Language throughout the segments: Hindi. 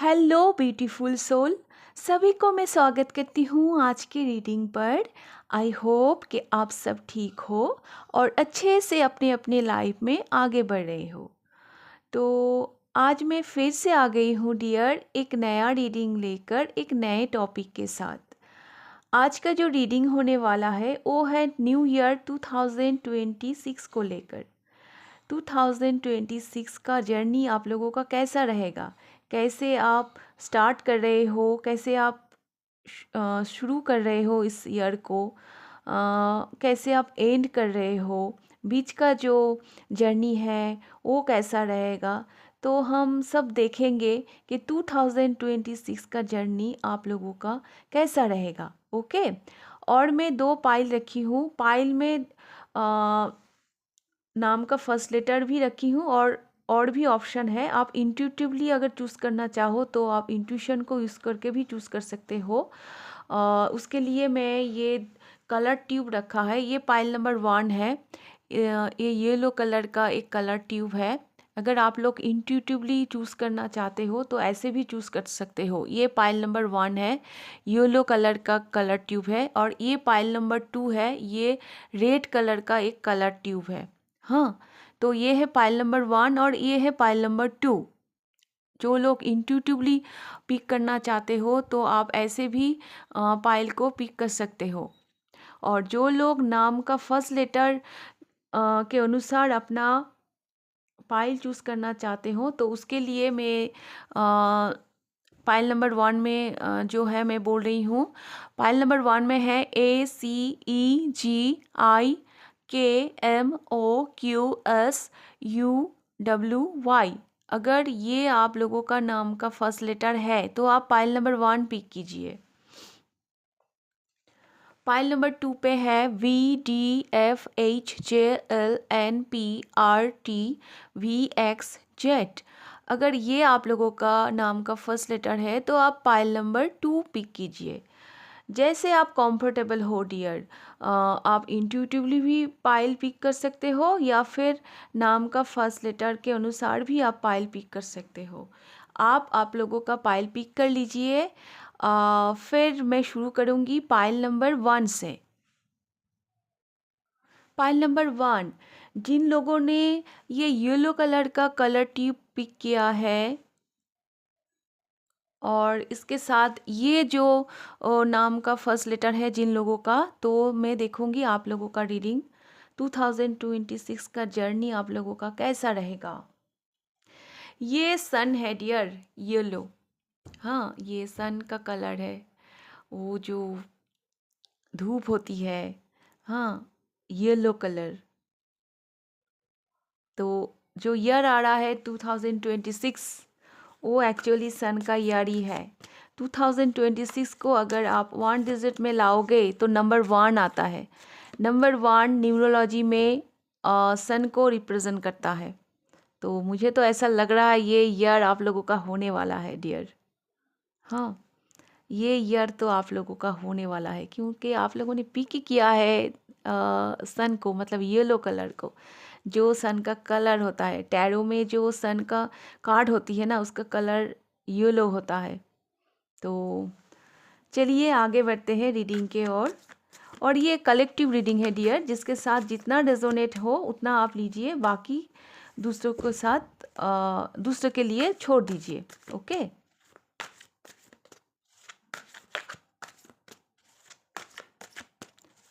हेलो ब्यूटीफुल सोल, सभी को मैं स्वागत करती हूँ आज की रीडिंग पर। आई होप कि आप सब ठीक हो और अच्छे से अपने अपने लाइफ में आगे बढ़ रहे हो। तो आज मैं फिर से आ गई हूँ डियर, एक नया रीडिंग लेकर एक नए टॉपिक के साथ। आज का जो रीडिंग होने वाला है वो है न्यू ईयर 2026 को लेकर। 2026 का जर्नी आप लोगों का कैसा रहेगा, कैसे आप स्टार्ट कर रहे हो, कैसे आप शुरू कर रहे हो इस ईयर को, कैसे आप एंड कर रहे हो, बीच का जो जर्नी है वो कैसा रहेगा। तो हम सब देखेंगे कि 2026 का जर्नी आप लोगों का कैसा रहेगा। ओके। और मैं दो पाइल रखी हूँ, पाइल में नाम का फर्स्ट लेटर भी रखी हूँ और भी ऑप्शन है। आप इंट्यूटिवली अगर चूज़ करना चाहो तो आप इंट्यूशन को यूज़ करके भी चूज़ कर सकते हो। उसके लिए मैं ये कलर ट्यूब रखा है, ये पाइल नंबर 1 है। ये येलो कलर का एक कलर ट्यूब है। अगर आप लोग इंट्यूटिवली चूज़ करना चाहते हो तो ऐसे भी चूज़ कर सकते हो। ये पाइल नंबर 1 है, येलो कलर का कलर ट्यूब है। और ये पाइल नंबर 2 है, ये रेड कलर का एक कलर ट्यूब है। हाँ, तो ये है पाइल नंबर 1 और ये है पाइल नंबर 2। जो लोग इंट्यूटिवली पिक करना चाहते हो तो आप ऐसे भी पाइल को पिक कर सकते हो। और जो लोग नाम का फर्स्ट लेटर के अनुसार अपना पाइल चूज़ करना चाहते हो तो उसके लिए मैं पाइल नंबर 1 में जो है मैं बोल रही हूँ। पाइल नंबर 1 में है ACEGIKMOQSUWY। अगर ये आप लोगों का नाम का फर्स्ट लेटर है तो आप पाइल नंबर 1 पिक कीजिए। पाइल नंबर 2 पे है VDFHJLNPRTVXZ। अगर ये आप लोगों का नाम का फर्स्ट लेटर है तो आप पाइल नंबर 2 पिक कीजिए। जैसे आप कंफर्टेबल हो डियर, आप इंट्यूटिवली भी पाइल पिक कर सकते हो या फिर नाम का फर्स्ट लेटर के अनुसार भी आप पाइल पिक कर सकते हो। आप लोगों का पाइल पिक कर लीजिए। फिर मैं शुरू करूँगी पाइल नंबर 1 से। पाइल नंबर 1, जिन लोगों ने ये येलो कलर का कलर ट्यूब पिक किया है और इसके साथ ये जो नाम का फर्स्ट लेटर है जिन लोगों का, तो मैं देखूंगी आप लोगों का रीडिंग 2026 का जर्नी आप लोगों का कैसा रहेगा। ये सन है डियर, येलो। हाँ, ये सन का कलर है, वो जो धूप होती है। हाँ, येलो कलर। तो जो ईयर आ रहा है 2026, वो एक्चुअली सन का ईयर ही है। 2026 को अगर आप 1 डिजिट में लाओगे तो नंबर 1 आता है। नंबर 1 न्यूमरोलॉजी में सन को रिप्रेजेंट करता है। तो मुझे तो ऐसा लग रहा है ये ईयर आप लोगों का होने वाला है डियर। हाँ, ये ईयर तो आप लोगों का होने वाला है क्योंकि आप लोगों ने पिक किया है सन को, मतलब येलो कलर को। जो सन का कलर होता है, टैरो में जो सन का कार्ड होती है ना, उसका कलर येलो होता है। तो चलिए आगे बढ़ते हैं रीडिंग के ओर। और ये कलेक्टिव रीडिंग है डियर, जिसके साथ जितना रेजोनेट हो उतना आप लीजिए, बाकी दूसरों के साथ दूसरों के लिए छोड़ दीजिए। ओके।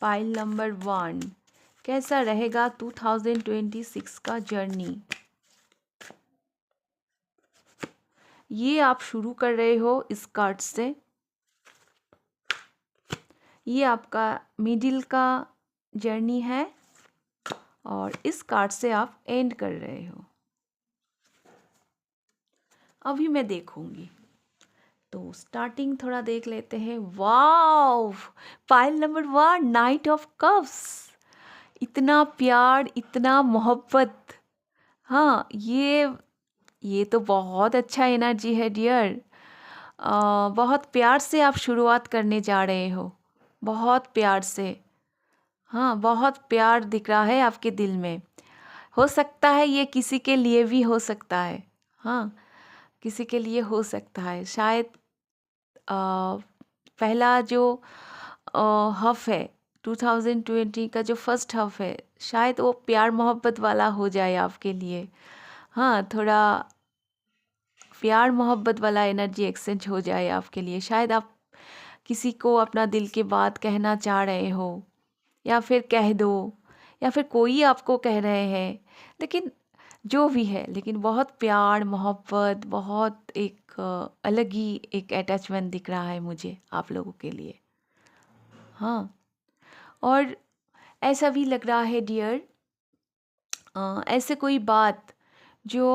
पाइल नंबर 1, कैसा रहेगा 2026 का जर्नी। ये आप शुरू कर रहे हो इस कार्ड से, ये आपका मिडिल का जर्नी है और इस कार्ड से आप एंड कर रहे हो। अभी मैं देखूंगी, तो स्टार्टिंग थोड़ा देख लेते हैं। Wow, pile number 1, night of cups. इतना प्यार, इतना मोहब्बत। हाँ, ये तो बहुत अच्छा एनर्जी है डियर। बहुत प्यार से आप शुरुआत करने जा रहे हो, बहुत प्यार से। हाँ, बहुत प्यार दिख रहा है आपके दिल में। हो सकता है ये किसी के लिए भी हो सकता है। हाँ, किसी के लिए हो सकता है शायद। अ, पहला जो हफ है 2020 का, जो फर्स्ट हफ है, शायद वो प्यार मोहब्बत वाला हो जाए आपके लिए। हाँ, थोड़ा प्यार मोहब्बत वाला एनर्जी एक्सचेंज हो जाए आपके लिए। शायद आप किसी को अपना दिल की बात कहना चाह रहे हो, या फिर कह दो, या फिर कोई आपको कह रहे हैं, लेकिन जो भी है, लेकिन बहुत प्यार मोहब्बत, बहुत एक अलग ही एक अटैचमेंट दिख रहा है मुझे आप लोगों के लिए। हाँ, और ऐसा भी लग रहा है डियर, ऐसे कोई बात जो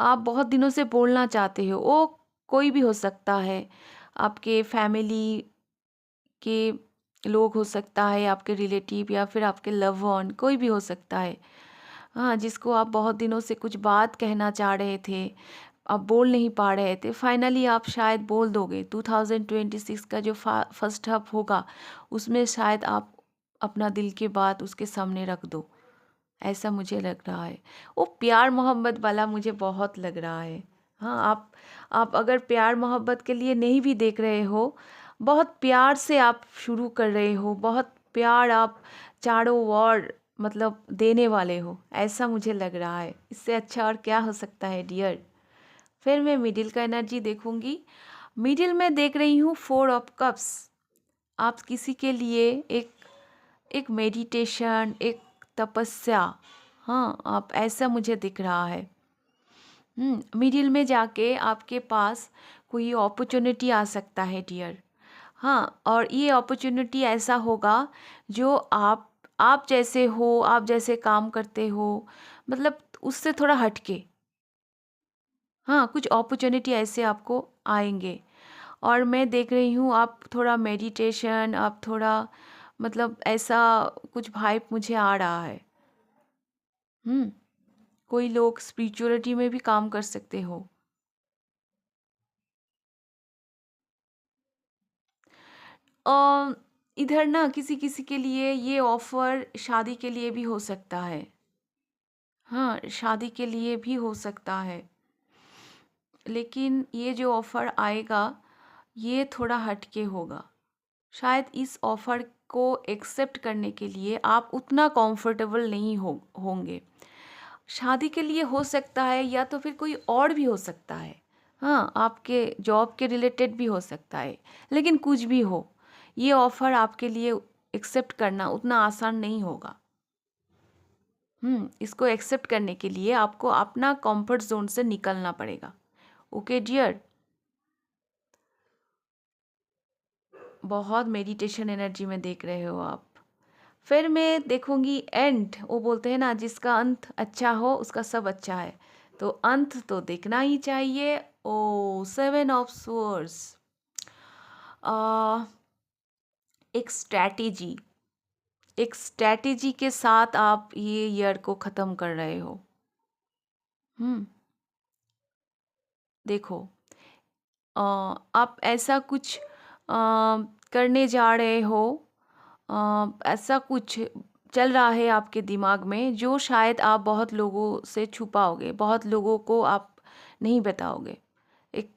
आप बहुत दिनों से बोलना चाहते हो, वो कोई भी हो सकता है, आपके फैमिली के लोग हो सकता है, आपके रिलेटिव, या फिर आपके लव वन, कोई भी हो सकता है। हाँ, जिसको आप बहुत दिनों से कुछ बात कहना चाह रहे थे, आप बोल नहीं पा रहे थे, फाइनली आप शायद बोल दोगे। 2026 का जो फर्स्ट हाफ होगा, उसमें शायद आप अपना दिल की बात उसके सामने रख दो, ऐसा मुझे लग रहा है। वो प्यार मोहब्बत वाला मुझे बहुत लग रहा है। हाँ, आप अगर प्यार मोहब्बत के लिए नहीं भी देख रहे हो, बहुत प्यार से आप शुरू कर रहे हो, बहुत प्यार आप चारों ओर मतलब देने वाले हो, ऐसा मुझे लग रहा है। इससे अच्छा और क्या हो सकता है डियर। फिर मैं मिडिल का एनर्जी देखूंगी। मिडिल में देख रही हूँ 4 ऑफ कप्स। आप किसी के लिए एक एक मेडिटेशन, एक तपस्या, हाँ, आप ऐसा मुझे दिख रहा है। मिडिल में जाके आपके पास कोई अपॉर्चुनिटी आ सकता है डियर। हाँ, और ये अपॉर्चुनिटी ऐसा होगा जो आप जैसे हो, आप जैसे काम करते हो, मतलब उससे थोड़ा हटके। हाँ, कुछ अपॉर्चुनिटी ऐसे आपको आएंगे, और मैं देख रही हूँ आप थोड़ा मेडिटेशन, आप थोड़ा मतलब ऐसा कुछ वाइब मुझे आ रहा है। हम्म कोई लोग स्पिरिचुअलिटी में भी काम कर सकते हो। अ, इधर ना किसी किसी के लिए ये ऑफर शादी के लिए भी हो सकता है। हाँ, शादी के लिए भी हो सकता है, लेकिन ये जो ऑफर आएगा, ये थोड़ा हटके होगा। शायद इस ऑफर को एक्सेप्ट करने के लिए आप उतना कंफर्टेबल नहीं होंगे। शादी के लिए हो सकता है, या तो फिर कोई और भी हो सकता है। हाँ, आपके जॉब के रिलेटेड भी हो सकता है, लेकिन कुछ भी हो, ये ऑफ़र आपके लिए एक्सेप्ट करना उतना आसान नहीं होगा। इसको एक्सेप्ट करने के लिए आपको अपना कंफर्ट जोन से निकलना पड़ेगा। Okay dear. बहुत मेडिटेशन एनर्जी में देख रहे हो आप। फिर मैं देखूंगी एंड, वो बोलते हैं ना, जिसका अंत अच्छा हो उसका सब अच्छा है, तो अंत तो देखना ही चाहिए। ओ 7 ऑफ स्वॉर्ड्स, एक स्ट्रैटेजी, एक स्ट्रैटेजी के साथ आप ये ईयर को ख़त्म कर रहे हो। हम्म देखो, आप ऐसा कुछ करने जा रहे हो, ऐसा कुछ चल रहा है आपके दिमाग में जो शायद आप बहुत लोगों से छुपाओगे, बहुत लोगों को आप नहीं बताओगे। एक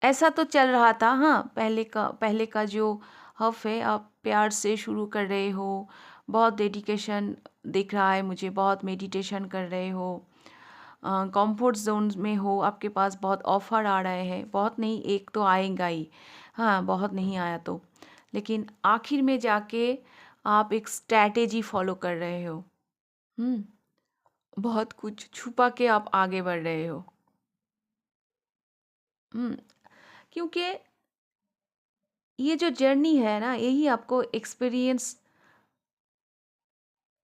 ऐसा तो चल रहा था। हाँ, पहले का जो हफ है, आप प्यार से शुरू कर रहे हो, बहुत डेडिकेशन दिख रहा है मुझे, बहुत मेडिटेशन कर रहे हो, कंफर्ट जोन में हो, आपके पास बहुत ऑफर आ रहे हैं, बहुत नहीं, एक तो आएगा ही, हाँ, बहुत नहीं आया तो, लेकिन आखिर में जाके आप एक स्ट्रैटेजी फॉलो कर रहे हो। हम्म बहुत कुछ छुपा के आप आगे बढ़ रहे हो। हम्म क्योंकि ये जो जर्नी है ना, यही आपको एक्सपीरियंस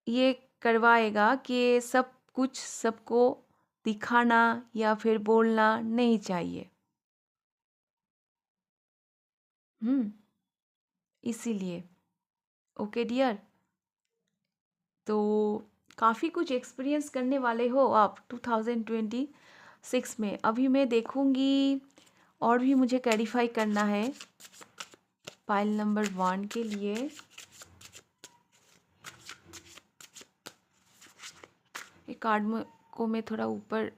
ये करवाएगा कि सब कुछ सबको दिखाना या फिर बोलना नहीं चाहिए। हम्म इसीलिए। ओके डियर, तो काफ़ी कुछ एक्सपीरियंस करने वाले हो आप 2026 में। अभी मैं देखूंगी, और भी मुझे क्लैरिफाई करना है पाइल नंबर 1 के लिए। एक कार्ड को मैं थोड़ा ऊपर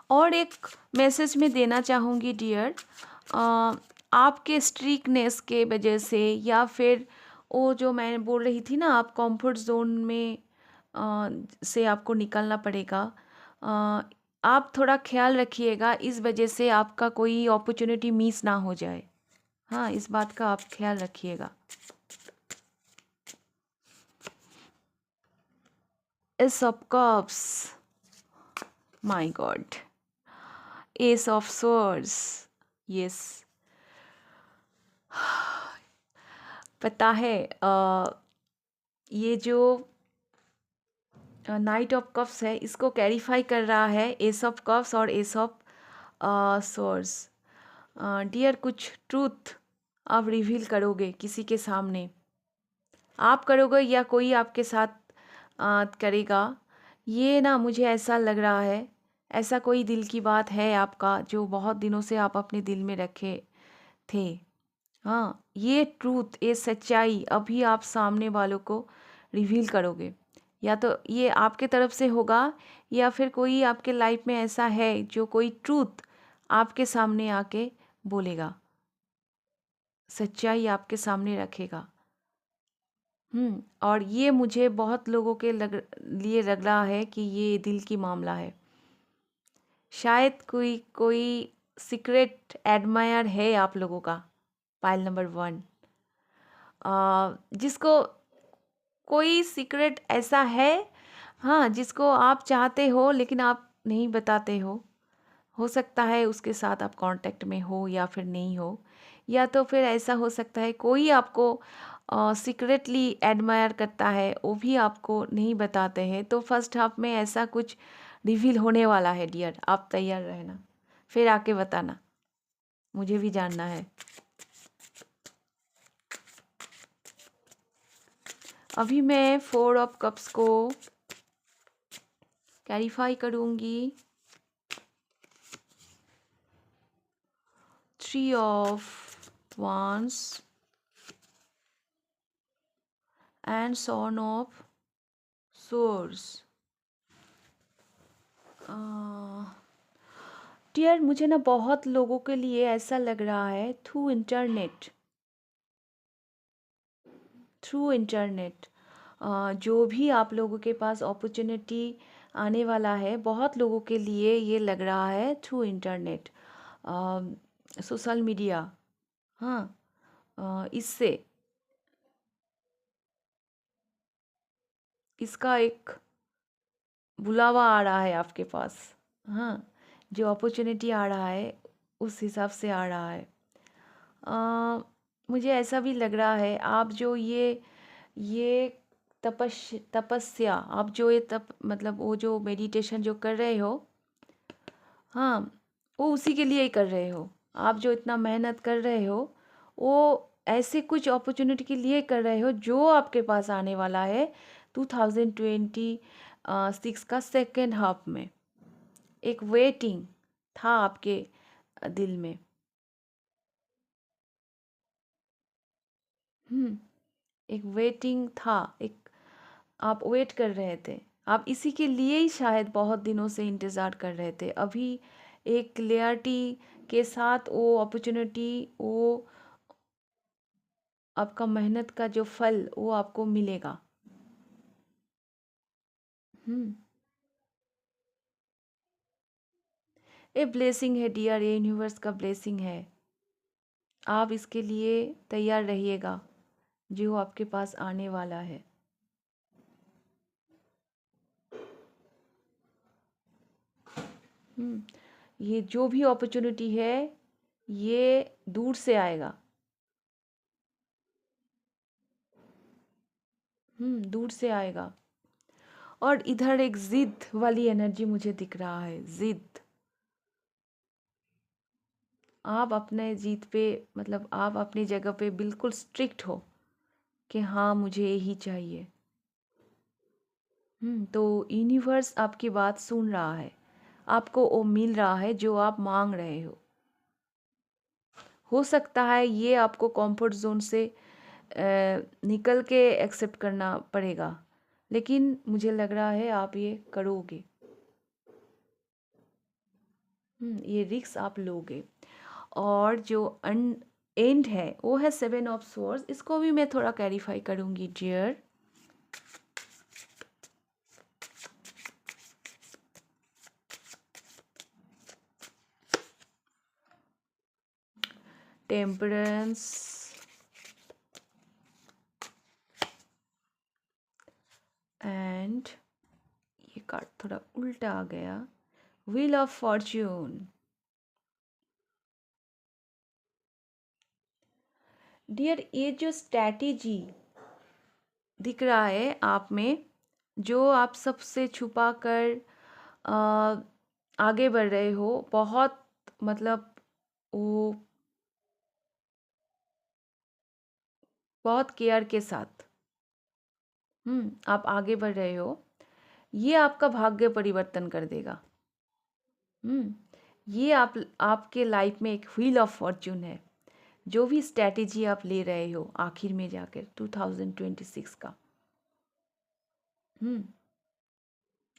और एक मैसेज मैं देना चाहूँगी डियर, आपके स्ट्रिक्टनेस के वजह से या फिर वो जो मैं बोल रही थी ना, आप कंफर्ट जोन में से आपको निकलना पड़ेगा। अ, आप थोड़ा ख्याल रखिएगा, इस वजह से आपका कोई अपॉर्चुनिटी मिस ना हो जाए। हाँ, इस बात का आप ख्याल रखिएगा। S of cups, my God, S of swords, yes. पता है ये जो नाइट ऑफ कप्स है, इसको कैरीफाई कर रहा है एस ऑफ कप्स और एस ऑफ स्वॉर्ड्स। डियर, कुछ ट्रूथ आप रिवील करोगे किसी के सामने, आप करोगे या कोई आपके साथ करेगा, ये ना मुझे ऐसा लग रहा है। ऐसा कोई दिल की बात है आपका जो बहुत दिनों से आप अपने दिल में रखे थे। हाँ, ये ट्रूथ, ये सच्चाई अभी आप सामने वालों को रिवील करोगे। या तो ये आपके तरफ से होगा, या फिर कोई आपके लाइफ में ऐसा है जो कोई ट्रूथ आपके सामने आके बोलेगा, सच्चाई आपके सामने रखेगा। और ये मुझे बहुत लोगों के लिए लग रहा है कि ये दिल की मामला है। शायद कोई कोई सीक्रेट एडमायर है आप लोगों का, पाइल नंबर 1, जिसको कोई सीक्रेट ऐसा है, हाँ, जिसको आप चाहते हो लेकिन आप नहीं बताते हो सकता है उसके साथ आप कांटेक्ट में हो या फिर नहीं हो, या तो फिर ऐसा हो सकता है कोई आपको सीक्रेटली एडमायर करता है, वो भी आपको नहीं बताते हैं। तो फर्स्ट हाफ में ऐसा कुछ रिवील होने वाला है डियर, आप तैयार रहना, फिर आके बताना, मुझे भी जानना है। अभी मैं 4 ऑफ कप्स को क्लैरिफाई करूँगी। 3 of wands and son of swords। Dear, मुझे ना बहुत लोगों के लिए ऐसा लग रहा है थ्रू इंटरनेट जो भी आप लोगों के पास अपॉर्चुनिटी आने वाला है, बहुत लोगों के लिए ये लग रहा है थ्रू इंटरनेट, सोशल मीडिया। हाँ, इससे इसका एक बुलावा आ रहा है आपके पास। हाँ, जो अपॉर्चुनिटी आ रहा है उस हिसाब से आ रहा है। मुझे ऐसा भी लग रहा है आप जो ये तपस्या, आप जो ये मतलब वो जो मेडिटेशन जो कर रहे हो, हाँ, वो उसी के लिए ही कर रहे हो। आप जो इतना मेहनत कर रहे हो, वो ऐसे कुछ अपॉर्चुनिटी के लिए कर रहे हो जो आपके पास आने वाला है 2026 का सेकेंड हाफ में। एक वेटिंग था आपके दिल में। एक वेटिंग था, एक आप वेट कर रहे थे, आप इसी के लिए ही शायद बहुत दिनों से इंतज़ार कर रहे थे। अभी एक क्लियरिटी के साथ वो अपॉर्चुनिटी, वो आपका मेहनत का जो फल वो आपको मिलेगा। हम्म ये ब्लेसिंग है डियर, ये यूनिवर्स का ब्लेसिंग है। आप इसके लिए तैयार रहिएगा जो आपके पास आने वाला है। ये जो भी अपॉर्चुनिटी है, ये दूर से आएगा। दूर से आएगा। और इधर एक जिद वाली एनर्जी मुझे दिख रहा है, जिद। आप अपने जीत पे, मतलब आप अपनी जगह पे बिल्कुल स्ट्रिक्ट हो कि हाँ, मुझे यही चाहिए। तो यूनिवर्स आपकी बात सुन रहा है, आपको वो मिल रहा है जो आप मांग रहे हो सकता है ये आपको कंफर्ट जोन से निकल के एक्सेप्ट करना पड़ेगा, लेकिन मुझे लग रहा है आप ये करोगे। ये रिस्क आप लोगे। और जो एंड है वो है 7 ऑफ स्वॉर्ड्स। इसको भी मैं थोड़ा क्लैरिफाई करूँगी डियर। टेम्परेंस एंड ये कार्ड थोड़ा उल्टा आ गया, व्हील ऑफ फॉर्च्यून। डियर, ये जो स्ट्रैटेजी दिख रहा है आप में, जो आप सबसे छुपा कर आगे बढ़ रहे हो, बहुत मतलब वो बहुत केयर के साथ आप आगे बढ़ रहे हो, ये आपका भाग्य परिवर्तन कर देगा। ये आपके लाइफ में एक व्हील ऑफ फॉर्च्यून है। जो भी स्ट्रैटेजी आप ले रहे हो आखिर में जाकर 2026 का,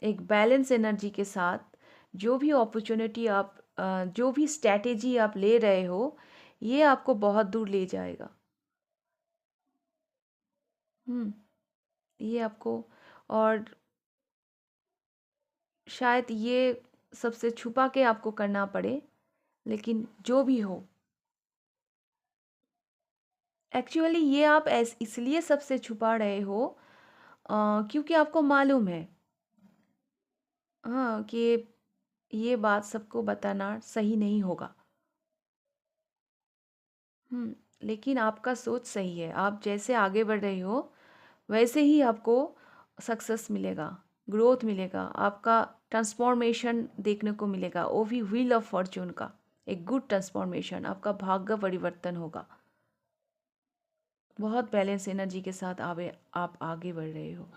एक बैलेंस एनर्जी के साथ जो भी अपॉर्चुनिटी आप जो भी स्ट्रैटेजी आप ले रहे हो, ये आपको बहुत दूर ले जाएगा। ये आपको, और शायद ये सबसे छुपा के आपको करना पड़े, लेकिन जो भी हो, एक्चुअली ये आप इसलिए सबसे छुपा रहे हो क्योंकि आपको मालूम है कि ये बात सबको बताना सही नहीं होगा। लेकिन आपका सोच सही है। आप जैसे आगे बढ़ रहे हो वैसे ही आपको सक्सेस मिलेगा, ग्रोथ मिलेगा, आपका ट्रांसफॉर्मेशन देखने को मिलेगा, वो भी व्हील ऑफ फॉर्च्यून का एक गुड ट्रांसफॉर्मेशन। आपका भाग्य परिवर्तन होगा। बहुत बैलेंस एनर्जी के साथ आप आगे बढ़ रहे हो।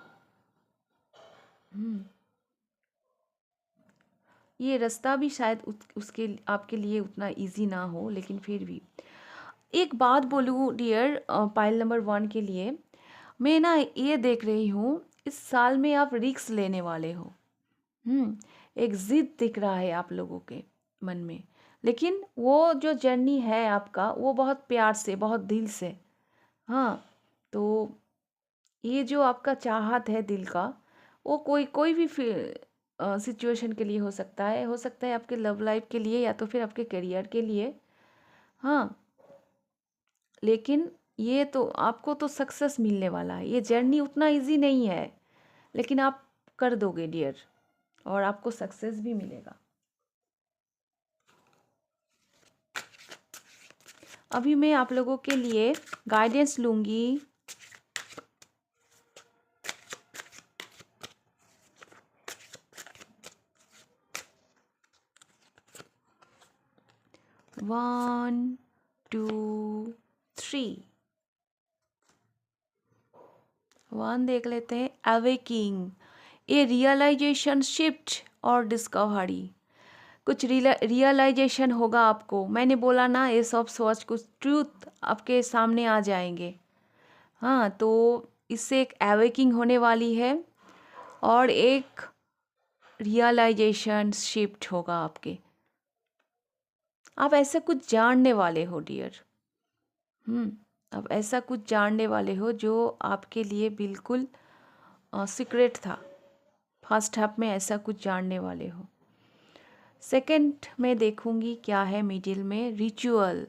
ये रास्ता भी शायद उसके आपके लिए उतना इजी ना हो, लेकिन फिर भी एक बात बोलूँ डियर, पाइल नंबर 1 के लिए मैं ना ये देख रही हूँ, इस साल में आप रिस्क लेने वाले हो। एक जिद दिख रहा है आप लोगों के मन में, लेकिन वो जो जर्नी है आपका, वो बहुत प्यार से, बहुत दिल से। तो ये जो आपका चाहत है दिल का, वो कोई भी सिचुएशन के लिए हो सकता है, आपके लव लाइफ के लिए या तो फिर आपके करियर के लिए। लेकिन ये तो आपको तो सक्सेस मिलने वाला है। ये जर्नी उतना इजी नहीं है, लेकिन आप कर दोगे डियर, और आपको सक्सेस भी मिलेगा। अभी मैं आप लोगों के लिए गाइडेंस लूँगी। One, to, three. 1 देख लेते हैं, अवेकिंग, ए रियलाइजेशन, शिफ्ट और डिस्कवरी। कुछ रियलाइजेशन होगा आपको। मैंने बोला ना, ये सब सोच कुछ ट्रूथ आपके सामने आ जाएंगे। तो इससे एक अवेकिंग होने वाली है और एक रियलाइजेशन शिफ्ट होगा आपके। आप ऐसा कुछ जानने वाले हो डियर। आप ऐसा कुछ जानने वाले हो जो आपके लिए बिल्कुल सीक्रेट था। फर्स्ट हाफ में ऐसा कुछ जानने वाले हो। सेकंड में देखूंगी क्या है मिडिल में, रिचुअल।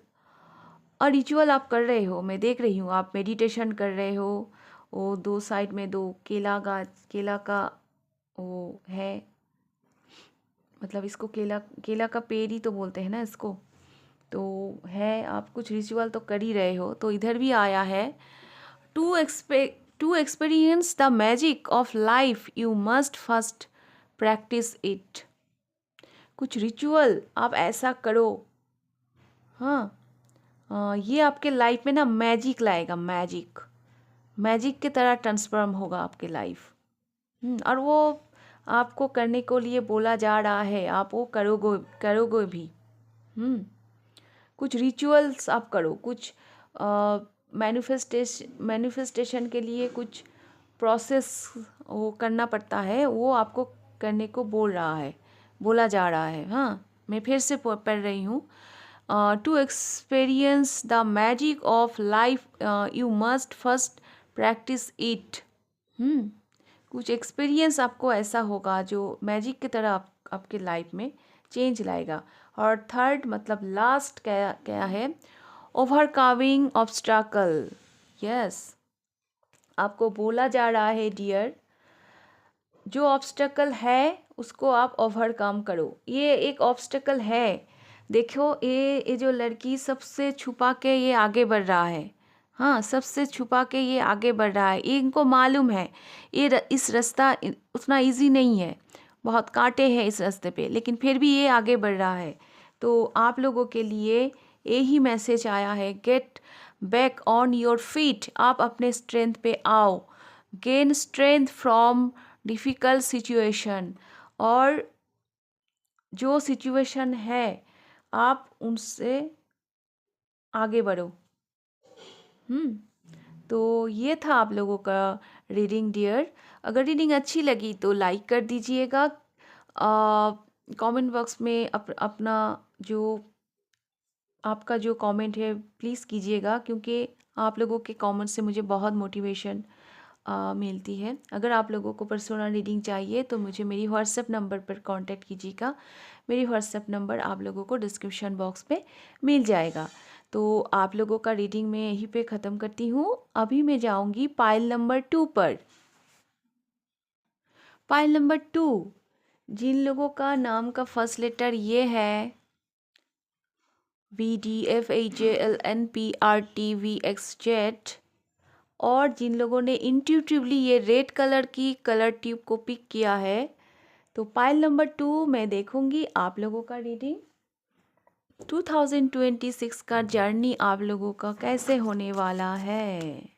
और रिचुअल आप कर रहे हो, मैं देख रही हूँ आप मेडिटेशन कर रहे हो। वो 2 साइड में 2 केला का वो है, मतलब इसको केला का पेड़ ही तो बोलते हैं ना इसको। तो है, आप कुछ रिचुअल तो कर ही रहे हो। तो इधर भी आया है, to experience the magic of life you must first practise it. कुछ रिचुअल आप ऐसा करो, ये आपके लाइफ में ना मैजिक लाएगा। मैजिक की तरह ट्रांसफॉर्म होगा आपके लाइफ। और वो आपको करने को लिए बोला जा रहा है, आप वो करोगे भी। कुछ रिचुअल्स आप करो, कुछ मैनिफेस्टेशन के लिए कुछ प्रोसेस वो करना पड़ता है, वो आपको करने को बोला जा रहा है। मैं फिर से पढ़ रही हूँ। To experience the magic of life you must first practise it. कुछ एक्सपीरियंस आपको ऐसा होगा जो मैजिक की तरह आपके लाइफ में चेंज लाएगा। और थर्ड मतलब लास्ट क्या क्या है, ओवरकमिंग ऑब्स्टैकल। यस, आपको बोला जा रहा है डियर, जो ऑब्स्टैकल है उसको आप ओवरकम करो। ये एक ऑब्स्टैकल है, देखो ये जो लड़की सबसे छुपा के ये आगे बढ़ रहा है। हाँ, सबसे छुपा के ये आगे बढ़ रहा है। ये इनको मालूम है इस रास्ता उतना इजी नहीं है, बहुत कांटे हैं इस रास्ते पे, लेकिन फिर भी ये आगे बढ़ रहा है। तो आप लोगों के लिए यही मैसेज आया है, get back on your feet. आप अपने स्ट्रेंथ पे आओ, gain strength from difficult situation. और जो सिचुएशन है आप उनसे आगे बढ़ो। तो ये था आप लोगों का रीडिंग डियर। अगर रीडिंग अच्छी लगी तो लाइक कर दीजिएगा। कमेंट बॉक्स में अपना जो आपका जो कमेंट है प्लीज़ कीजिएगा, क्योंकि आप लोगों के कमेंट से मुझे बहुत मोटिवेशन मिलती है। अगर आप लोगों को पर्सनल रीडिंग चाहिए तो मुझे मेरी व्हाट्सएप नंबर पर कांटेक्ट कीजिएगा। मेरी व्हाट्सएप नंबर आप लोगों को डिस्क्रिप्शन बॉक्स में मिल जाएगा। तो आप लोगों का रीडिंग मैं यहीं पे ख़त्म करती हूँ। अभी मैं जाऊँगी पाइल नंबर 2 पर। पाइल नंबर 2, जिन लोगों का नाम का फर्स्ट लेटर ये है BDFAJLNPRTVXZ, और जिन लोगों ने इंट्यूटिवली ये रेड कलर की कलर ट्यूब को पिक किया है, तो पाइल नंबर 2 मैं देखूंगी आप लोगों का रीडिंग। 2026 का जर्नी आप लोगों का कैसे होने वाला है।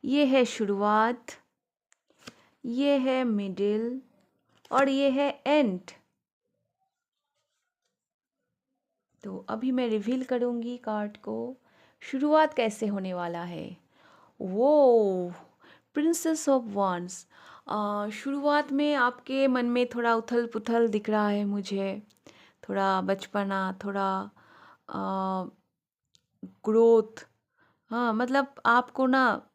ये है शुरुआत, ये है मिडिल, और ये है एंड। तो अभी मैं रिवील करूंगी कार्ड को। शुरुआत कैसे होने वाला है, वो प्रिंसेस ऑफ वांड्स। शुरुआत में आपके मन में थोड़ा उथल पुथल दिख रहा है मुझे, थोड़ा बचपना, थोड़ा ग्रोथ। हाँ, मतलब आपको ना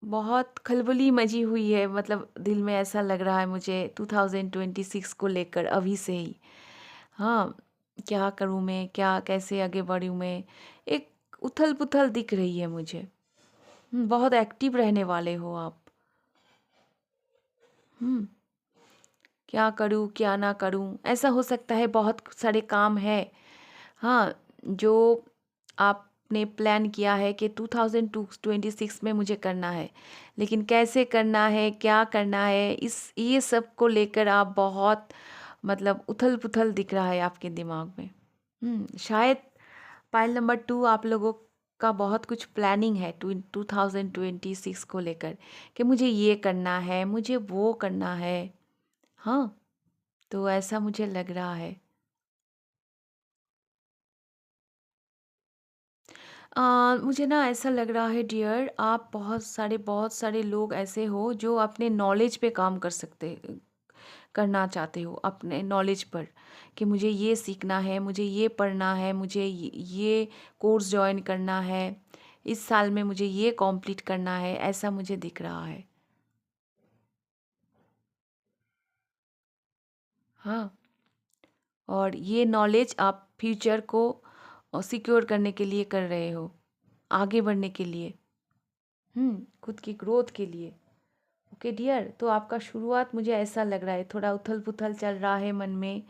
बहुत खलबली मची हुई है, मतलब दिल में ऐसा लग रहा है मुझे 2026 को लेकर अभी से ही। हाँ, क्या करूँ मैं, क्या कैसे आगे बढ़ूँ मैं, एक उथल पुथल दिख रही है मुझे। बहुत एक्टिव रहने वाले हो आप। क्या करूँ क्या ना करूँ, ऐसा हो सकता है। बहुत सारे काम है, हाँ, जो आपने प्लान किया है कि 2026 में मुझे करना है, लेकिन कैसे करना है, क्या करना है, ये सब को लेकर आप बहुत मतलब उथल पुथल दिख रहा है आपके दिमाग में। शायद पाइल नंबर 2 आप लोगों का बहुत कुछ प्लानिंग है 2026 को लेकर, कि मुझे ये करना है, मुझे वो करना है। हाँ, तो ऐसा मुझे लग रहा है। मुझे ना ऐसा लग रहा है डियर, आप बहुत सारे लोग ऐसे हो जो अपने नॉलेज पे काम करना चाहते हो, अपने नॉलेज पर, कि मुझे ये सीखना है, मुझे ये पढ़ना है, मुझे ये कोर्स ज्वाइन करना है, इस साल में मुझे ये कंप्लीट करना है, ऐसा मुझे दिख रहा है। हाँ, और ये नॉलेज आप फ्यूचर को सिक्योर करने के लिए कर रहे हो, आगे बढ़ने के लिए, खुद की ग्रोथ के लिए। ओके डियर, तो आपका शुरुआत मुझे ऐसा लग रहा है, थोड़ा उथल पुथल चल रहा है मन में,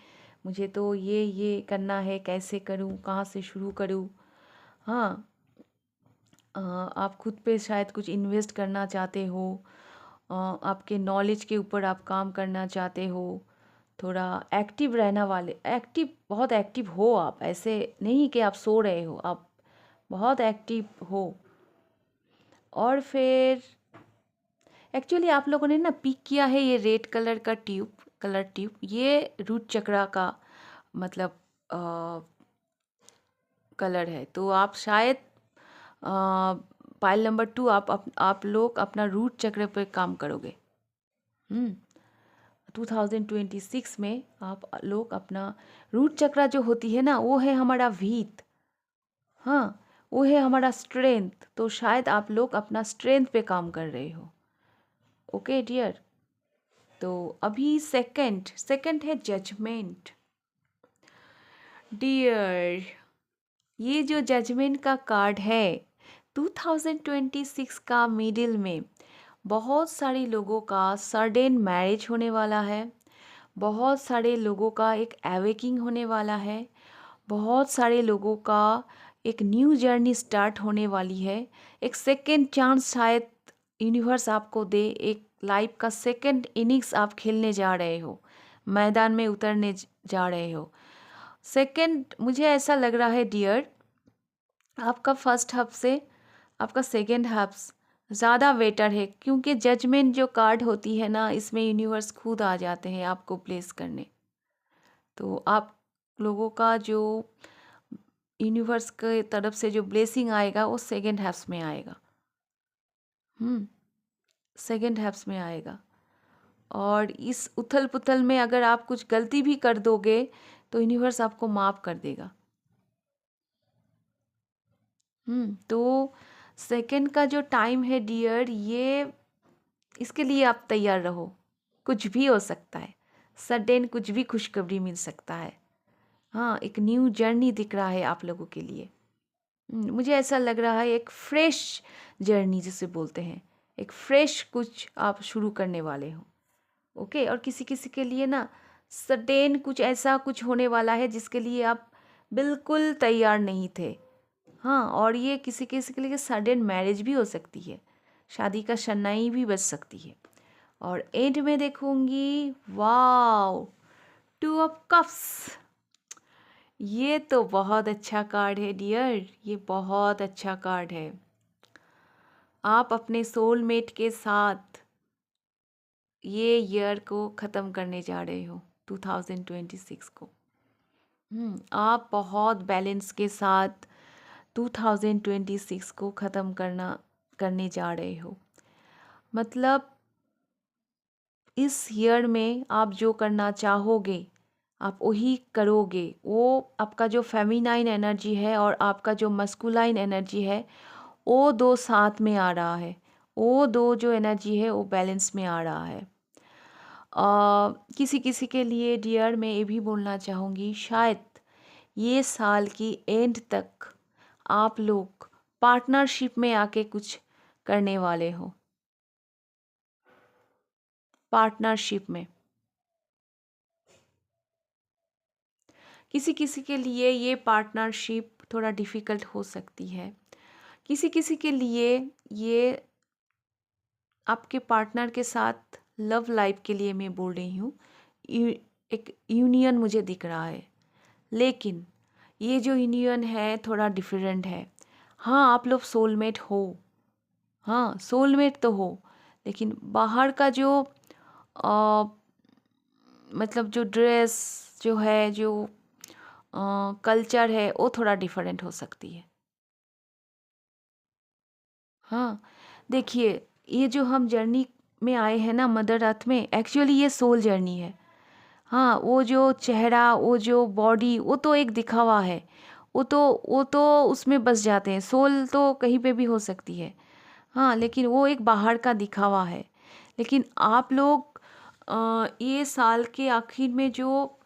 मुझे तो ये करना है, कैसे करूँ, कहाँ से शुरू करूँ। हाँ, आप खुद पे शायद कुछ इन्वेस्ट करना चाहते हो, आपके नॉलेज के ऊपर आप काम करना चाहते हो, थोड़ा एक्टिव रहना वाले, एक्टिव, बहुत एक्टिव हो आप, ऐसे नहीं कि आप सो रहे हो, आप बहुत एक्टिव हो। और फिर एक्चुअली आप लोगों ने ना पिक किया है ये रेड कलर का ट्यूब, कलर ट्यूब, ये रूट चक्रा का मतलब कलर है। तो आप शायद पाइल नंबर 2 आप लोग अपना रूट चक्र पे काम करोगे। 2026 में आप लोग अपना रूट चक्र जो होती है ना, वो है हमारा भीत। हाँ, वो है हमारा स्ट्रेंथ। तो शायद आप लोग अपना स्ट्रेंथ पे काम कर रहे हो। Okay dear. तो अभी सेकंड है जजमेंट। डियर, ये जो जजमेंट का कार्ड है 2026 का मिडिल में बहुत सारे लोगों का सडन मैरिज होने वाला है। बहुत सारे लोगों का एक एवेकिंग होने वाला है। बहुत सारे लोगों का एक न्यू जर्नी स्टार्ट होने वाली है। एक सेकेंड चांस शायद यूनिवर्स आपको दे। एक लाइफ का सेकेंड इनिंग्स आप खेलने जा रहे हो, मैदान में उतरने जा रहे हो। सेकेंड, मुझे ऐसा लग रहा है डियर, आपका फर्स्ट हाफ से आपका सेकेंड हाफ ज़्यादा बेटर है, क्योंकि जजमेंट जो कार्ड होती है ना, इसमें यूनिवर्स खुद आ जाते हैं आपको प्लेस करने। तो आप लोगों का जो यूनिवर्स के तरफ से जो ब्लेसिंग आएगा वो सेकेंड हाफ्स में आएगा। सेकेंड हाफ्स में आएगा। और इस उथल पुथल में अगर आप कुछ गलती भी कर दोगे तो यूनिवर्स आपको माफ़ कर देगा। तो सेकेंड का जो टाइम है डियर, ये इसके लिए आप तैयार रहो। कुछ भी हो सकता है, सडन कुछ भी खुशखबरी मिल सकता है। हाँ, एक न्यू जर्नी दिख रहा है आप लोगों के लिए। मुझे ऐसा लग रहा है एक फ्रेश जर्नी जिसे बोलते हैं, एक फ्रेश कुछ आप शुरू करने वाले हो। ओके। और किसी किसी के लिए ना सडन कुछ ऐसा कुछ होने वाला है जिसके लिए आप बिल्कुल तैयार नहीं थे। हाँ, और ये किसी किसी के लिए सडन मैरिज भी हो सकती है, शादी का शनाई भी बच सकती है। और एंड में देखूंगी, वाओ, 2 ऑफ कप्स। ये तो बहुत अच्छा कार्ड है डियर, ये बहुत अच्छा कार्ड है। आप अपने सोलमेट के साथ ये ईयर को ख़त्म करने जा रहे हो, 2026 को। आप बहुत बैलेंस के साथ 2026 को ख़त्म करने जा रहे हो। मतलब इस ईयर में आप जो करना चाहोगे आप वही करोगे। वो आपका जो फेमिनाइन एनर्जी है और आपका जो मस्कुलाइन एनर्जी है, वो दो साथ में आ रहा है। वो दो जो एनर्जी है वो बैलेंस में आ रहा है। किसी किसी के लिए डियर मैं ये भी बोलना चाहूँगी, शायद ये साल की एंड तक आप लोग पार्टनरशिप में आके कुछ करने वाले हो। पार्टनरशिप में किसी किसी के लिए ये पार्टनरशिप थोड़ा डिफ़िकल्ट हो सकती है। किसी किसी के लिए ये आपके पार्टनर के साथ लव लाइफ के लिए मैं बोल रही हूँ, एक यूनियन मुझे दिख रहा है। लेकिन ये जो यूनियन है थोड़ा डिफरेंट है। हाँ, आप लोग सोलमेट हो। हाँ, सोलमेट तो हो, लेकिन बाहर का जो मतलब जो ड्रेस जो है, जो कल्चर है, वो थोड़ा डिफरेंट हो सकती है। हाँ, देखिए, ये जो हम जर्नी में आए हैं ना मदर अर्थ में, एक्चुअली ये सोल जर्नी है। हाँ, वो जो चेहरा, वो जो बॉडी, वो तो एक दिखावा है। वो तो उसमें बस जाते हैं। सोल तो कहीं पे भी हो सकती है। हाँ, लेकिन वो एक बाहर का दिखावा है। लेकिन आप लोग ये साल के आखिर में जो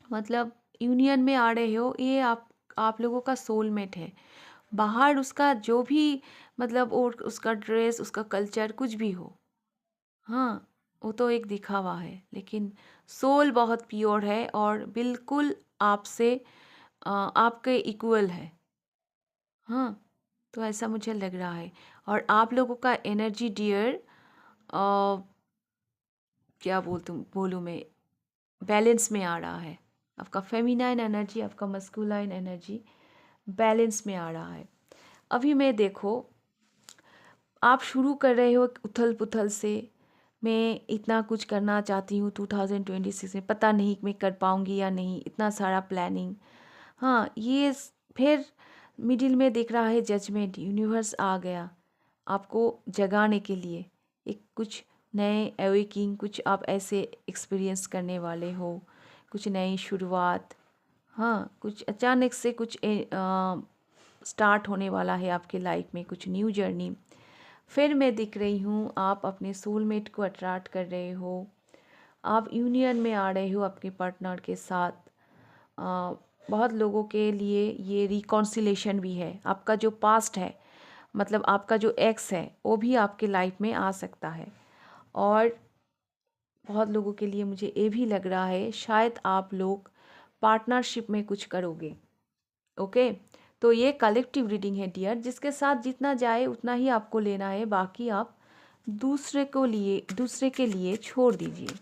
मतलब यूनियन में आ रहे हो, ये आप लोगों का सोलमेट है। बाहर उसका जो भी मतलब, और उसका ड्रेस, उसका कल्चर कुछ भी हो, हाँ, वो तो एक दिखावा है। लेकिन सोल बहुत प्योर है और बिल्कुल आपसे आपके इक्वल है। हाँ, तो ऐसा मुझे लग रहा है। और आप लोगों का एनर्जी डियर, क्या बोलूँ मैं, बैलेंस में आ रहा है। आपका फेमिनाइन एनर्जी, आपका मस्कुलाइन एनर्जी बैलेंस में आ रहा है। अभी मैं देखो, आप शुरू कर रहे हो उथल पुथल से, मैं इतना कुछ करना चाहती हूँ 2026 में, पता नहीं मैं कर पाऊँगी या नहीं, इतना सारा प्लानिंग। हाँ, फिर मिडिल में दिख रहा है जजमेंट, यूनिवर्स आ गया आपको जगाने के लिए। एक कुछ नए अवेकिंग, कुछ आप ऐसे एक्सपीरियंस करने वाले हो, कुछ नई शुरुआत। हाँ, कुछ अचानक से कुछ स्टार्ट होने वाला है आपके लाइफ में, कुछ न्यू जर्नी। फिर मैं दिख रही हूँ आप अपने सोलमेट को अट्रैक्ट कर रहे हो, आप यूनियन में आ रहे हो अपने पार्टनर के साथ। बहुत लोगों के लिए ये रिकॉन्सिलेशन भी है। आपका जो पास्ट है, मतलब आपका जो एक्स है, वो भी आपके लाइफ में आ सकता है। और बहुत लोगों के लिए मुझे ये भी लग रहा है शायद आप लोग पार्टनरशिप में कुछ करोगे। ओके, तो ये कलेक्टिव रीडिंग है डियर, जिसके साथ जितना जाए उतना ही आपको लेना है, बाकी आप दूसरे के लिए छोड़ दीजिए।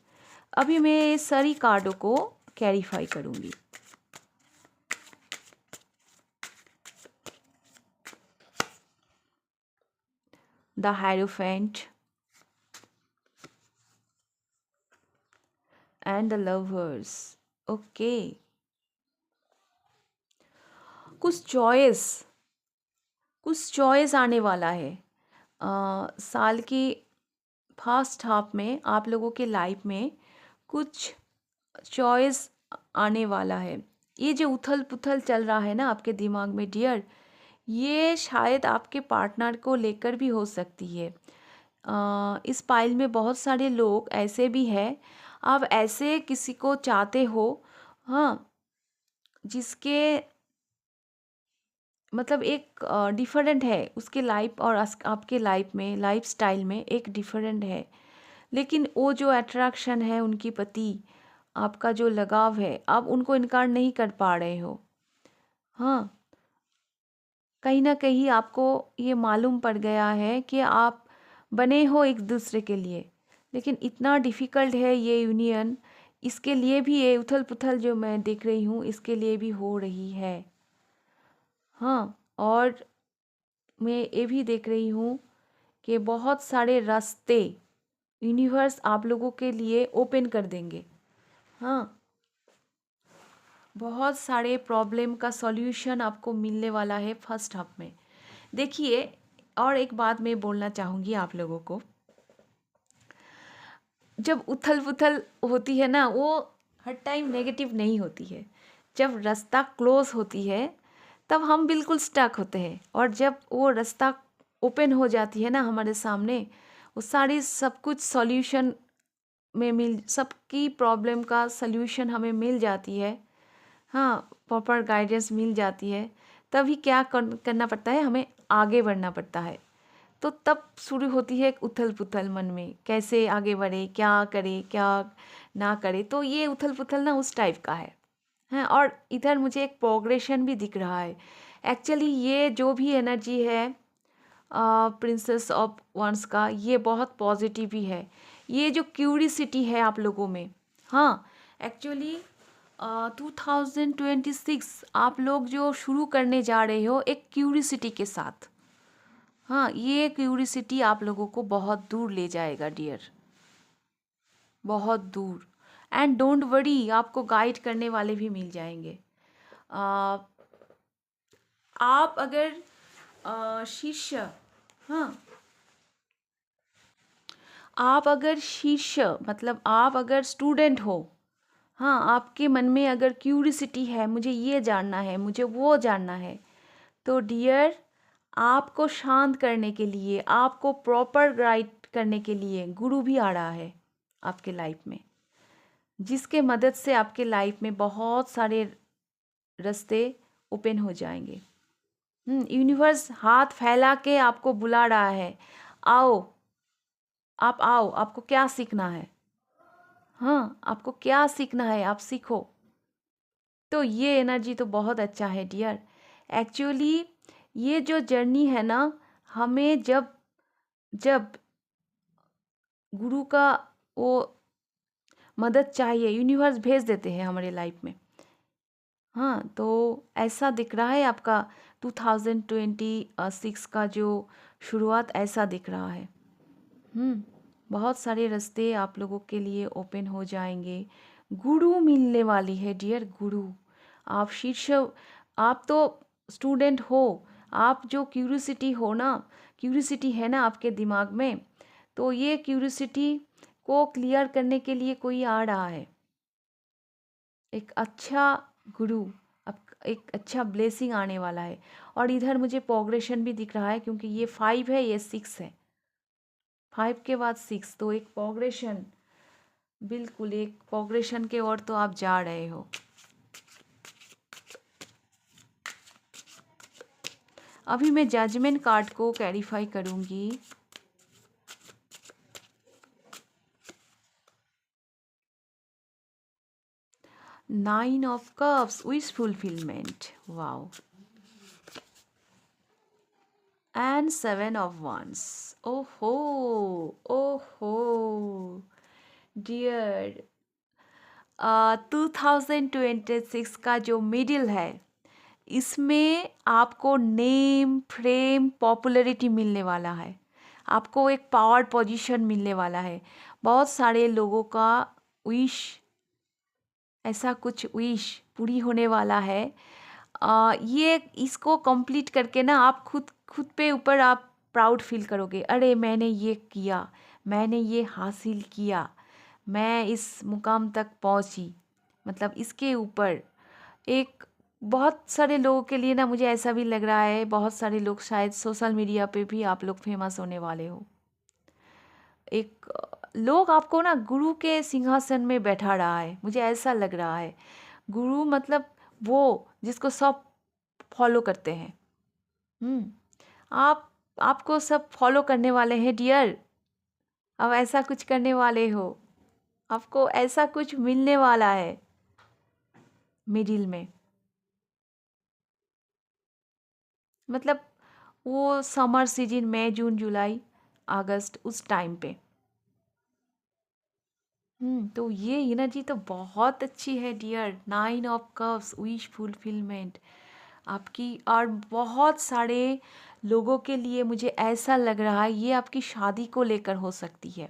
अभी मैं ये सारी कार्डों को क्लैरिफाई करूँगी। The hierophant and the lovers. Okay, कुछ चॉइस आने वाला है। साल की फर्स्ट हाफ में आप लोगों के लाइफ में कुछ चॉइस आने वाला है। ये जो उथल पुथल चल रहा है ना आपके दिमाग में डियर, ये शायद आपके पार्टनर को लेकर भी हो सकती है। इस पाइल में बहुत सारे लोग ऐसे भी हैं, आप ऐसे किसी को चाहते हो, हाँ, जिसके मतलब एक डिफरेंट है उसके लाइफ और आपके लाइफ में, लाइफ स्टाइल में एक डिफरेंट है। लेकिन वो जो अट्रैक्शन है उनकी प्रति, आपका जो लगाव है, आप उनको इनकार नहीं कर पा रहे हो। हाँ, कहीं ना कहीं आपको ये मालूम पड़ गया है कि आप बने हो एक दूसरे के लिए, लेकिन इतना डिफ़िकल्ट है ये यूनियन। इसके लिए भी ये उथल पुथल जो मैं देख रही हूँ, इसके लिए भी हो रही है। हाँ, और मैं ये भी देख रही हूँ कि बहुत सारे रास्ते यूनिवर्स आप लोगों के लिए ओपन कर देंगे। हाँ, बहुत सारे प्रॉब्लम का सॉल्यूशन आपको मिलने वाला है फर्स्ट हाफ में। देखिए, और एक बात मैं बोलना चाहूँगी आप लोगों को, जब उथल पुथल होती है ना, वो हर टाइम नेगेटिव नहीं होती है। जब रास्ता क्लोज होती है तब हम बिल्कुल स्टक होते हैं, और जब वो रास्ता ओपन हो जाती है ना हमारे सामने, वो सारी सब कुछ सॉल्यूशन सबकी प्रॉब्लम का सॉल्यूशन हमें मिल जाती है। हाँ, प्रॉपर गाइडेंस मिल जाती है। तभी क्या करना पड़ता है, हमें आगे बढ़ना पड़ता है। तो तब शुरू होती है एक उथल पुथल मन में, कैसे आगे बढ़े, क्या करे, क्या ना करे। तो ये उथल पुथल ना उस टाइप का है। हैं, और इधर मुझे एक प्रोग्रेशन भी दिख रहा है। एक्चुअली ये जो भी एनर्जी है प्रिंसेस ऑफ वंस का, ये बहुत पॉजिटिव ही है। ये जो क्यूरिसिटी है आप लोगों में, हाँ, एक्चुअली 2026 आप लोग जो शुरू करने जा रहे हो एक क्यूरिसिटी के साथ। हाँ, ये क्यूरिसिटी आप लोगों को बहुत दूर ले जाएगा डियर, बहुत दूर। एंड डोंट वरी, आपको गाइड करने वाले भी मिल जाएंगे। आ, आप अगर शिष्य, हाँ, आप अगर शिष्य मतलब आप अगर स्टूडेंट हो, हाँ, आपके मन में अगर क्यूरिसिटी है, मुझे ये जानना है, मुझे वो जानना है, तो डियर, आपको शांत करने के लिए, आपको प्रॉपर गाइड करने के लिए गुरु भी आ रहा है आपके लाइफ में, जिसके मदद से आपके लाइफ में बहुत सारे रास्ते ओपन हो जाएंगे। यूनिवर्स हाथ फैला के आपको बुला रहा है, आओ, आप आओ, आपको क्या सीखना है, हाँ, आपको क्या सीखना है, आप सीखो। तो ये एनर्जी तो बहुत अच्छा है डियर। एक्चुअली ये जो जर्नी है ना, हमें जब जब गुरु का वो मदद चाहिए, यूनिवर्स भेज देते हैं हमारे लाइफ में। हाँ, तो ऐसा दिख रहा है आपका 2026 का जो शुरुआत ऐसा दिख रहा है। बहुत सारे रास्ते आप लोगों के लिए ओपन हो जाएंगे। गुरु मिलने वाली है डियर, गुरु। आप शीर्ष, आप तो स्टूडेंट हो, आप जो क्यूरियोसिटी हो ना, क्यूरियोसिटी है ना आपके दिमाग में, तो ये क्यूरियोसिटी को क्लियर करने के लिए कोई आ रहा है। एक अच्छा गुरु, एक अच्छा ब्लेसिंग आने वाला है। और इधर मुझे प्रोग्रेशन भी दिख रहा है, क्योंकि ये 5 है, ये 6 है, 5 के बाद 6, तो एक प्रोग्रेशन, बिल्कुल एक प्रोग्रेशन के ओर तो आप जा रहे हो। अभी मैं जजमेंट कार्ड को क्लैरिफाई करूंगी। Nine of cups, wish fulfilment, wow. And 7 of wands, ओहो, ओहो डियर। 2026 का जो मिडिल है, इसमें आपको नेम, फ्रेम, पॉपुलैरिटी मिलने वाला है। आपको एक पावर पोजीशन मिलने वाला है। बहुत सारे लोगों का विश, ऐसा कुछ विश पूरी होने वाला है। ये इसको कंप्लीट करके ना आप खुद खुद पे ऊपर आप प्राउड फील करोगे। अरे मैंने ये किया, मैंने ये हासिल किया, मैं इस मुकाम तक पहुंची। मतलब इसके ऊपर एक, बहुत सारे लोगों के लिए ना मुझे ऐसा भी लग रहा है, बहुत सारे लोग शायद सोशल मीडिया पे भी आप लोग फेमस होने वाले हो। एक लोग आपको ना गुरु के सिंहासन में बैठा रहा है, मुझे ऐसा लग रहा है। गुरु मतलब वो जिसको सब फॉलो करते हैं। हम्म, आप आपको सब फॉलो करने वाले हैं डियर। अब ऐसा कुछ करने वाले हो, आपको ऐसा कुछ मिलने वाला है मिडिल में। मतलब वो समर सीजन, मई जून जुलाई अगस्त, उस टाइम पे। तो ये एनर्जी तो बहुत अच्छी है dear. 9 of cups, wish fulfilment आपकी। और बहुत सारे लोगों के लिए मुझे ऐसा लग रहा है ये आपकी शादी को लेकर हो सकती है।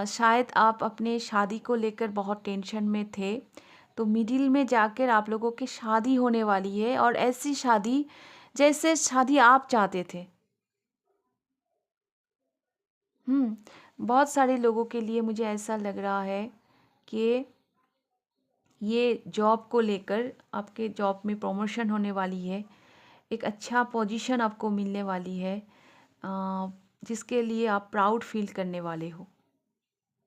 शायद आप अपने शादी को लेकर बहुत टेंशन में थे, तो मिडिल में जाकर आप लोगों की शादी होने वाली है। और ऐसी शादी जैसे शादी आप चाहते थे। बहुत सारे लोगों के लिए मुझे ऐसा लग रहा है कि ये जॉब को लेकर आपके जॉब में प्रमोशन होने वाली है। एक अच्छा पोजीशन आपको मिलने वाली है, जिसके लिए आप प्राउड फील करने वाले हो।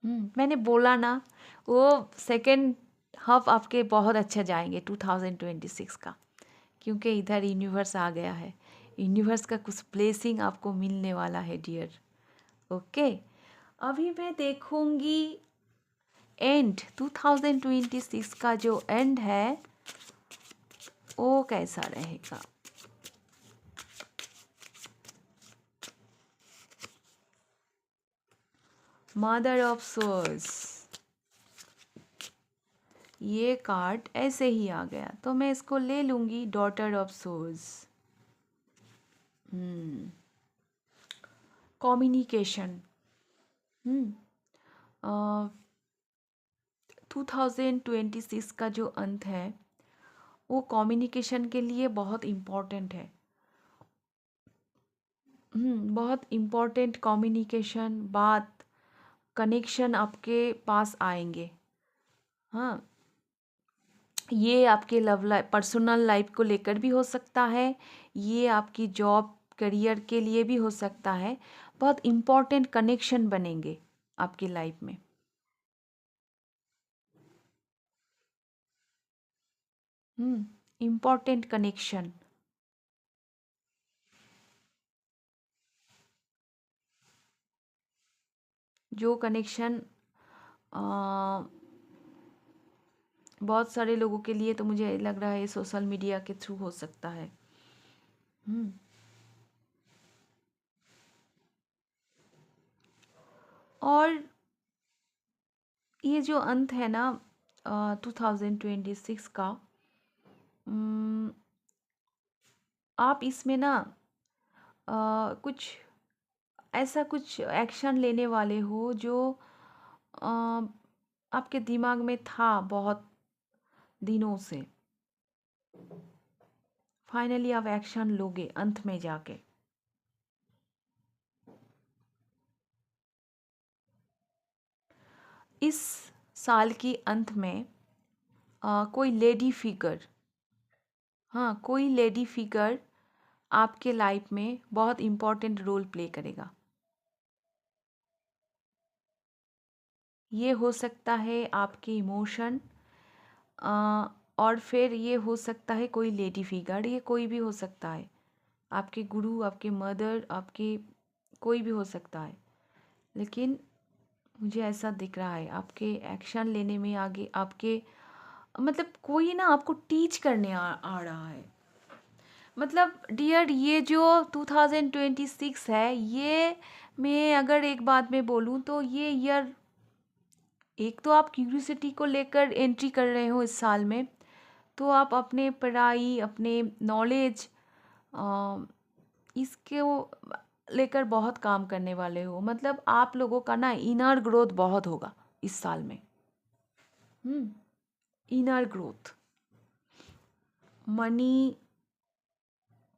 मैंने बोला ना, वो सेकंड हाफ आपके बहुत अच्छा जाएंगे 2026 का, क्योंकि इधर यूनिवर्स आ गया है। यूनिवर्स का कुछ ब्लेसिंग आपको मिलने वाला है डियर। ओके, अभी मैं देखूंगी एंड 2026 का जो एंड है वो कैसा रहेगा। मदर ऑफ सोर्स, ये कार्ड ऐसे ही आ गया तो मैं इसको ले लूंगी। Daughter of source, communication. 2026 का जो अंत है वो कम्युनिकेशन के लिए बहुत इम्पोर्टेंट है। बहुत इम्पोर्टेंट कम्युनिकेशन, बात, कनेक्शन आपके पास आएंगे। हाँ, ये आपके लव लाइफ, पर्सनल लाइफ को लेकर भी हो सकता है, ये आपकी जॉब करियर के लिए भी हो सकता है। बहुत इम्पोर्टेंट कनेक्शन बनेंगे आपकी लाइफ में। इम्पोर्टेंट कनेक्शन, जो कनेक्शन बहुत सारे लोगों के लिए तो मुझे लग रहा है सोशल मीडिया के थ्रू हो सकता है। और ये जो अंत है ना 2026 का, अम, आप इसमें ना कुछ ऐसा कुछ एक्शन लेने वाले हो जो अ, आपके दिमाग में था बहुत दिनों से। फाइनली आप एक्शन लोगे अंत में जाके। इस साल की अंत में कोई लेडी फिगर, हाँ कोई लेडी फिगर आपके लाइफ में बहुत इम्पोर्टेंट रोल प्ले करेगा। ये हो सकता है आपके इमोशन, और फिर ये हो सकता है कोई लेडी फिगर, ये कोई भी हो सकता है, आपके गुरु, आपके मदर, आपके कोई भी हो सकता है। लेकिन मुझे ऐसा दिख रहा है आपके एक्शन लेने में आगे, आपके मतलब कोई ना आपको टीच करने आ रहा है। मतलब डियर, ये जो 2026 है, ये मैं अगर एक बात में बोलूँ तो ये ईयर, एक तो आप क्यूरियोसिटी को लेकर एंट्री कर रहे हो इस साल में, तो आप अपने पढ़ाई, अपने नॉलेज, इसके लेकर बहुत काम करने वाले हो। मतलब आप लोगों का ना इनर ग्रोथ बहुत होगा इस साल में। इनर ग्रोथ, मनी,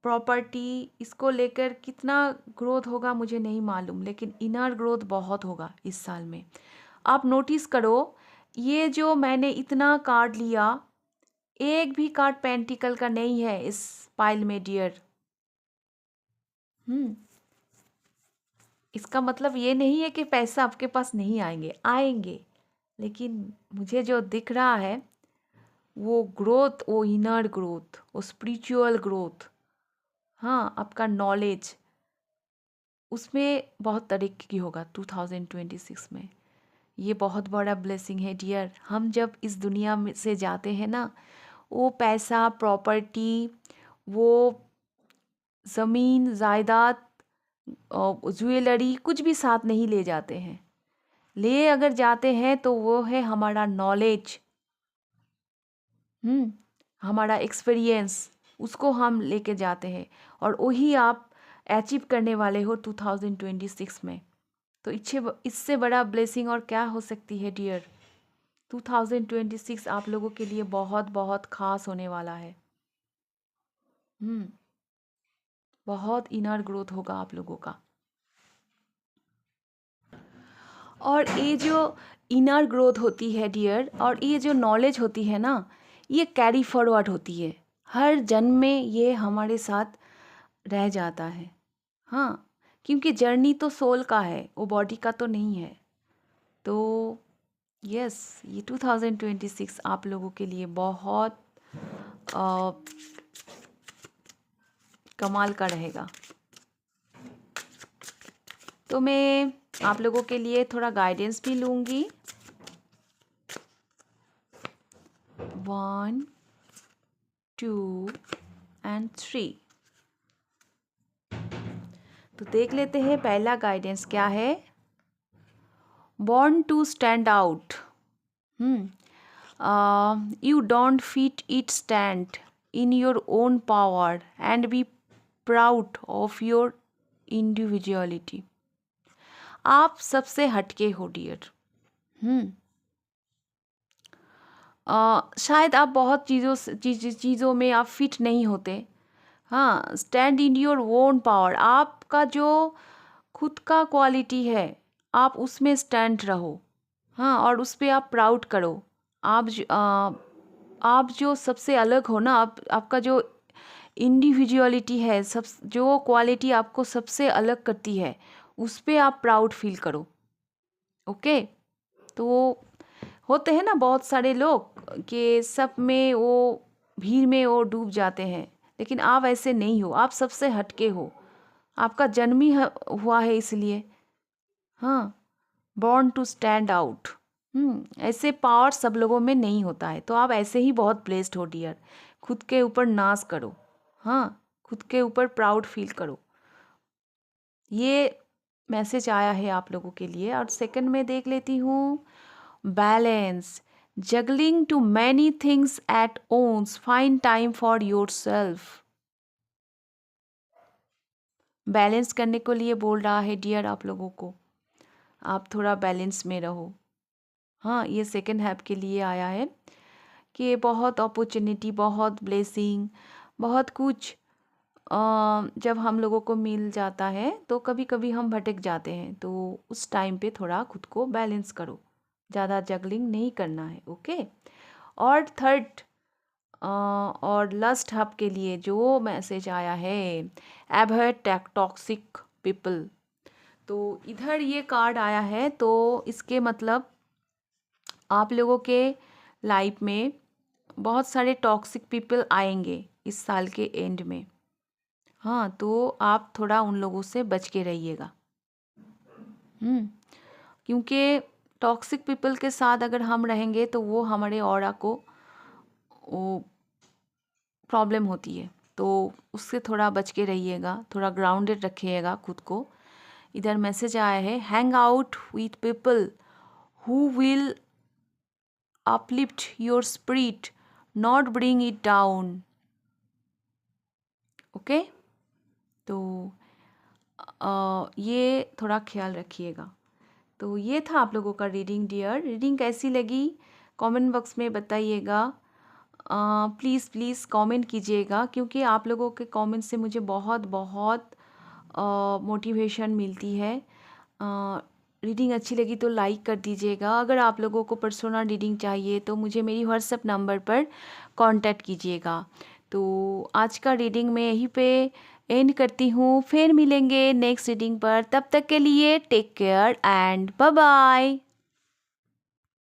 प्रॉपर्टी, इसको लेकर कितना ग्रोथ होगा मुझे नहीं मालूम, लेकिन इनर ग्रोथ बहुत होगा इस साल में। आप नोटिस करो, ये जो मैंने इतना कार्ड लिया, एक भी कार्ड पेंटिकल का नहीं है इस पाइल में डियर। इसका मतलब ये नहीं है कि पैसा आपके पास नहीं आएंगे, आएंगे, लेकिन मुझे जो दिख रहा है वो ग्रोथ, वो इनर ग्रोथ, वो स्पिरिचुअल ग्रोथ, हाँ आपका नॉलेज, उसमें बहुत तरक्की की होगा 2026 में। ये बहुत बड़ा ब्लेसिंग है डियर। हम जब इस दुनिया में से जाते हैं ना, वो पैसा, प्रॉपर्टी, वो ज़मीन जायदाद, ज्वेलरी कुछ भी साथ नहीं ले जाते हैं। ले अगर जाते हैं तो वो है हमारा नॉलेज, हमारा एक्सपीरियंस, उसको हम लेके जाते हैं, और वही आप अचीव करने वाले हो 2026 में। तो इससे बड़ा ब्लेसिंग और क्या हो सकती है डियर। 2026 आप लोगों के लिए बहुत बहुत खास होने वाला है। बहुत इनर ग्रोथ होगा आप लोगों का। और ये जो इनर ग्रोथ होती है डियर, और ये जो नॉलेज होती है ना, ये कैरी फॉरवर्ड होती है। हर जन्म में ये हमारे साथ रह जाता है। हाँ, क्योंकि जर्नी तो सोल का है, वो बॉडी का तो नहीं है। तो यस, ये 2026 आप लोगों के लिए बहुत कमाल का रहेगा। तो मैं आप लोगों के लिए थोड़ा गाइडेंस भी लूँगी। 1, 2 एंड 3। तो देख लेते हैं पहला गाइडेंस क्या है। Born to stand out, you don't fit it, stand in your own power and be proud of your individuality। आप सबसे हटके हो डियर। शायद आप बहुत चीज़ों में आप फिट नहीं होते। हाँ, stand in your own power, आपका जो खुद का क्वालिटी है आप उसमें स्टैंड रहो। हाँ, और उस पर आप प्राउड करो। आप जो सबसे अलग हो ना, आपका जो इंडिविजुअलिटी है, सब जो क्वालिटी आपको सबसे अलग करती है, उस पर आप प्राउड फील करो। ओके। तो होते हैं ना बहुत सारे लोग कि सब में वो भीड़ में वो डूब जाते हैं, लेकिन आप ऐसे नहीं हो, आप सबसे हटके हो। आपका जन्म ही हुआ है इसलिए। हाँ, बॉर्न टू स्टैंड आउट। ऐसे पावर सब लोगों में नहीं होता है, तो आप ऐसे ही बहुत ब्लेस्ड हो डियर। खुद के ऊपर नाज करो। हाँ, खुद के ऊपर प्राउड फील करो। ये मैसेज आया है आप लोगों के लिए। और सेकंड में देख लेती हूँ, balance, juggling to many things at once, find time for yourself। Balance करने को लिए बोल रहा है डियर आप लोगों को, आप थोड़ा बैलेंस में रहो। हाँ, ये सेकंड हैप के लिए आया है कि बहुत अपॉर्चुनिटी, बहुत ब्लेसिंग, बहुत कुछ जब हम लोगों को मिल जाता है तो कभी कभी हम भटक जाते हैं, तो उस टाइम पे थोड़ा खुद को बैलेंस करो, ज़्यादा जगलिंग नहीं करना है। ओके। और थर्ड और लास्ट हब के लिए जो मैसेज आया है, एवॉइड टॉक्सिक पीपल। तो इधर ये कार्ड आया है, तो इसके मतलब आप लोगों के लाइफ में बहुत सारे टॉक्सिक पीपल आएंगे इस साल के एंड में। हाँ, तो आप थोड़ा उन लोगों से बच के रहिएगा। क्योंकि टॉक्सिक पीपल के साथ अगर हम रहेंगे तो वो हमारे ऑरा को वो प्रॉब्लम होती है, तो उससे थोड़ा बच के रहिएगा, थोड़ा ग्राउंडेड रखिएगा खुद को। इधर मैसेज आया है, hang out with people who will uplift your spirit, not bring it down। Okay. तो ये थोड़ा ख्याल रखिएगा। तो ये था आप लोगों का रीडिंग डियर। रीडिंग कैसी लगी कमेंट बॉक्स में बताइएगा। प्लीज़ प्लीज़ कमेंट कीजिएगा, क्योंकि आप लोगों के कमेंट से मुझे बहुत बहुत मोटिवेशन मिलती है। रीडिंग अच्छी लगी तो लाइक कर दीजिएगा। अगर आप लोगों को पर्सनल रीडिंग चाहिए तो मुझे मेरी व्हाट्सएप नंबर पर कांटेक्ट कीजिएगा। तो आज का रीडिंग मैं यहीं पे एंड करती हूँ, फिर मिलेंगे नेक्स्ट रीडिंग पर। तब तक के लिए take care and bye bye.